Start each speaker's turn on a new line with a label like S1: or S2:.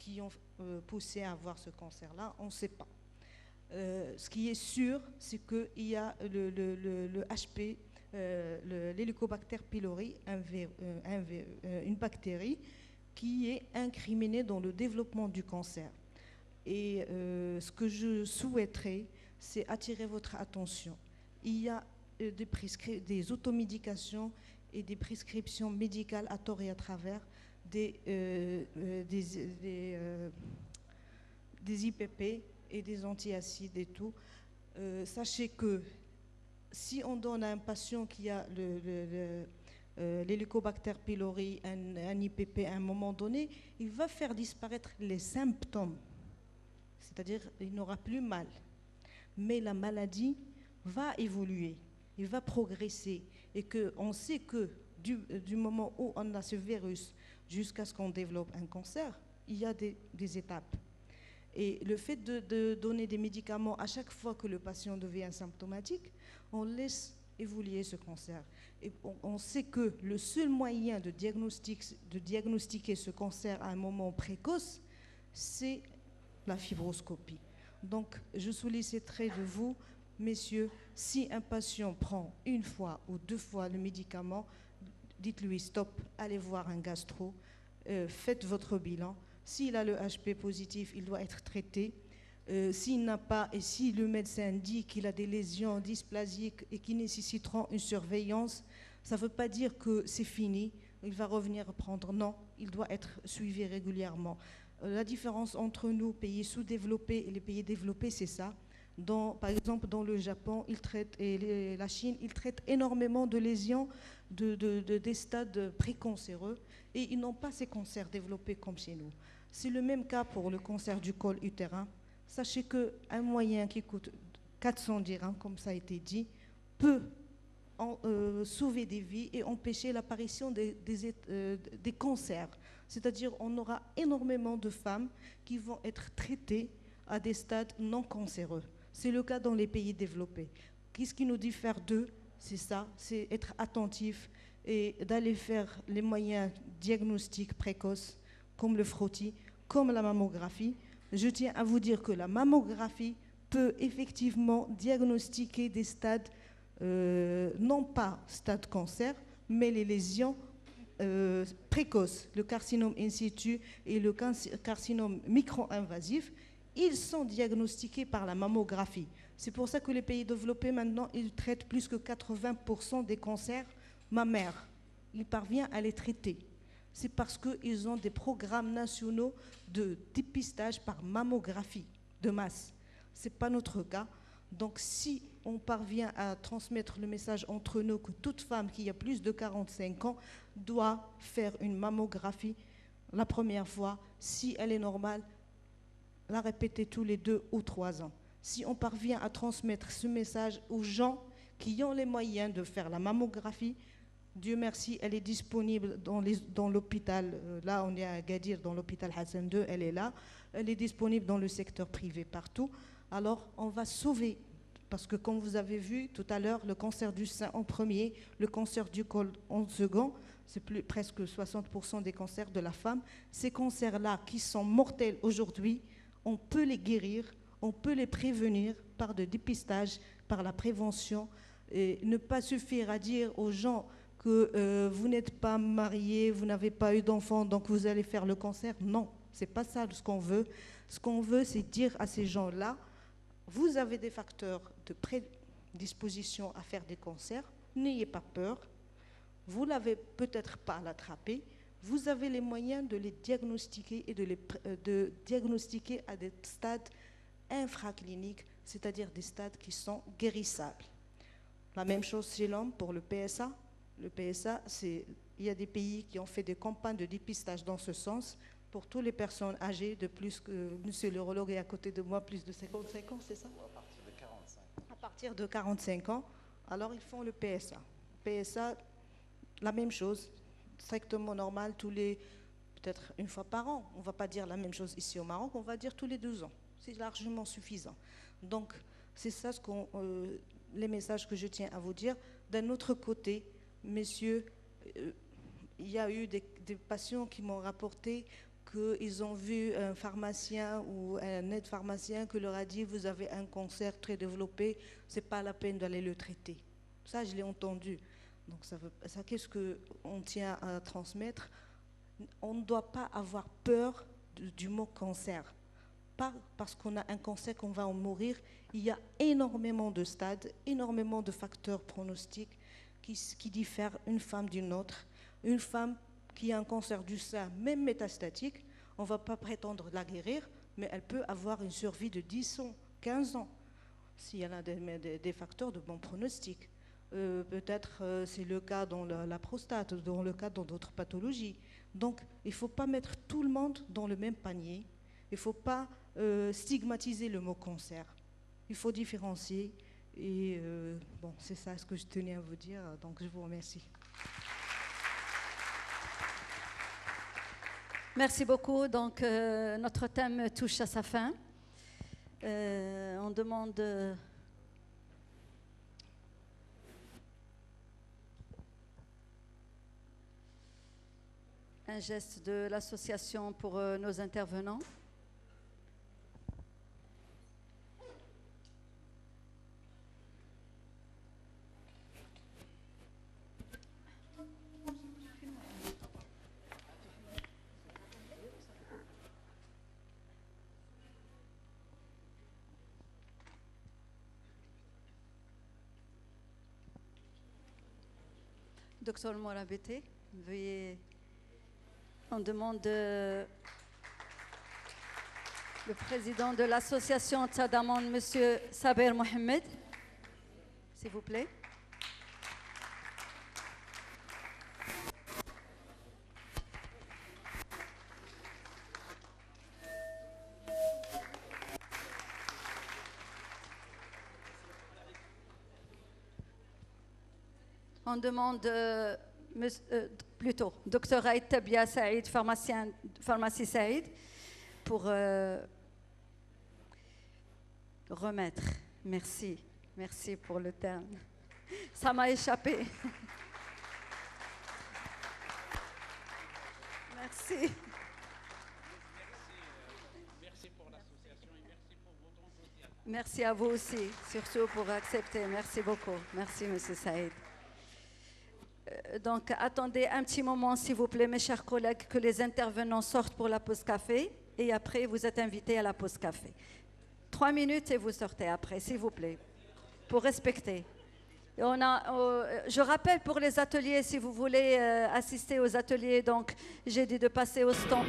S1: qui ont poussé à avoir ce cancer-là, on ne sait pas. Ce qui est sûr, c'est qu'il y a le HP, l'Helicobacter pylori, une bactérie qui est incriminée dans le développement du cancer. Et ce que je souhaiterais, c'est attirer votre attention. Il y a des automédications et des prescriptions médicales à tort et à travers des IPP et des antiacides et tout. Sachez que si on donne à un patient qui a l'Helicobacter pylori, un IPP à un moment donné, il va faire disparaître les symptômes. C'est-à-dire qu'il n'aura plus mal. Mais la maladie va évoluer, il va progresser. Et on sait que du moment où on a ce virus jusqu'à ce qu'on développe un cancer, il y a des étapes. Et le fait de donner des médicaments à chaque fois que le patient devient symptomatique, on laisse évoluer ce cancer. Et on sait que le seul moyen de diagnostiquer ce cancer à un moment précoce, c'est la fibroscopie. Donc, je solliciterai de vous, messieurs, si un patient prend une fois ou deux fois le médicament, dites-lui stop, allez voir un gastro, faites votre bilan. S'il a le HP positif, il doit être traité. S'il n'a pas, et si le médecin dit qu'il a des lésions dysplasiques et qui nécessiteront une surveillance, ça ne veut pas dire que c'est fini, il va revenir prendre. Non, il doit être suivi régulièrement. La différence entre nous, pays sous-développés et les pays développés, c'est ça. Par exemple, dans le Japon, et la Chine, ils traitent énormément de lésions des stades précancéreux et ils n'ont pas ces cancers développés comme chez nous. C'est le même cas pour le cancer du col utérin. Sachez qu'un moyen qui coûte 400 dirhams, comme ça a été dit, peut sauver des vies et empêcher l'apparition des cancers. C'est-à-dire on aura énormément de femmes qui vont être traitées à des stades non cancéreux. C'est le cas dans les pays développés. Qu'est-ce qui nous diffère d'eux? C'est ça, c'est être attentif et d'aller faire les moyens diagnostiques précoces, comme le frottis, comme la mammographie. Je tiens à vous dire que la mammographie peut effectivement diagnostiquer des stades, non pas stade cancer, mais les lésions précoces, le carcinome in situ et le carcinome micro-invasif, ils sont diagnostiqués par la mammographie. C'est pour ça que les pays développés, maintenant, ils traitent plus que 80% des cancers mammaires. Ils parviennent à les traiter. C'est parce qu'ils ont des programmes nationaux de dépistage par mammographie de masse. Ce n'est pas notre cas. Donc, si on parvient à transmettre le message entre nous que toute femme qui a plus de 45 ans doit faire une mammographie la première fois, si elle est normale, la répéter tous les 2 ou 3 ans. Si on parvient à transmettre ce message aux gens qui ont les moyens de faire la mammographie, Dieu merci, elle est disponible dans l'hôpital. Là, on est à Agadir, dans l'hôpital Hassan II, elle est là. Elle est disponible dans le secteur privé partout. Alors, on va sauver, parce que comme vous avez vu tout à l'heure, le cancer du sein en premier, le cancer du col en second, c'est presque 60% des cancers de la femme. Ces cancers-là, qui sont mortels aujourd'hui, on peut les guérir, on peut les prévenir par le dépistage, par la prévention, et ne pas suffire à dire aux gens que vous n'êtes pas marié, vous n'avez pas eu d'enfant, donc vous allez faire le cancer. Non, ce n'est pas ça ce qu'on veut. Ce qu'on veut, c'est dire à ces gens-là, vous avez des facteurs de prédisposition à faire des cancers, n'ayez pas peur, vous n'avez peut-être pas à l'attraper, vous avez les moyens de les diagnostiquer et de diagnostiquer à des stades infracliniques, c'est-à-dire des stades qui sont guérissables. La même chose chez l'homme pour le PSA. Le PSA, il y a des pays qui ont fait des campagnes de dépistage dans ce sens pour toutes les personnes âgées de plus que, monsieur l'urologue est à côté de moi, plus de 55 ans, c'est ça?
S2: À partir de 45.
S1: À partir de 45 ans, alors ils font le PSA. PSA, la même chose, strictement normal, peut-être une fois par an. On ne va pas dire la même chose ici au Maroc, on va dire tous les 2 ans. C'est largement suffisant. Donc, c'est ça les messages que je tiens à vous dire. D'un autre côté, messieurs, il y a eu des patients qui m'ont rapporté qu'ils ont vu un pharmacien ou un aide-pharmacien qui leur a dit vous avez un cancer très développé, c'est pas la peine d'aller le traiter. Ça, je l'ai entendu. Donc ça qu'est-ce qu'on tient à transmettre? On ne doit pas avoir peur du mot cancer. Pas parce qu'on a un cancer qu'on va en mourir. Il y a énormément de stades, énormément de facteurs pronostiques qui diffèrent une femme d'une autre. Une femme qui a un cancer du sein, même métastatique, on ne va pas prétendre la guérir, mais elle peut avoir une survie de 10 ans, 15 ans, s'il y en a des facteurs de bon pronostic. Peut-être c'est le cas dans la prostate, dans le cas dans d'autres pathologies. Donc, il ne faut pas mettre tout le monde dans le même panier. Il ne faut pas stigmatiser le mot cancer. Il faut différencier. Et bon, c'est ça ce que je tenais à vous dire. Donc, je vous remercie.
S2: Merci beaucoup. Donc, notre thème touche à sa fin. On demande un geste de l'association pour nos intervenants. Docteur Morabete, veuillez. On demande le président de l'association Tzadaman, M. Saber Mohamed, s'il vous plaît. On demande plutôt Dr Aïd Tabia Saïd, pharmacie Saïd, pour remettre. Merci, merci pour le terme. Ça m'a échappé. Merci.
S3: Merci pour l'association et merci pour votre enthousiasme.
S2: Merci à vous aussi, surtout pour accepter. Merci beaucoup. Merci, M. Saïd. Donc, attendez un petit moment, s'il vous plaît, mes chers collègues, que les intervenants sortent pour la pause café. Et après, vous êtes invités à la pause café. 3 minutes et vous sortez après, s'il vous plaît, pour respecter. Et je rappelle pour les ateliers, si vous voulez assister aux ateliers, donc j'ai dit de passer au stand.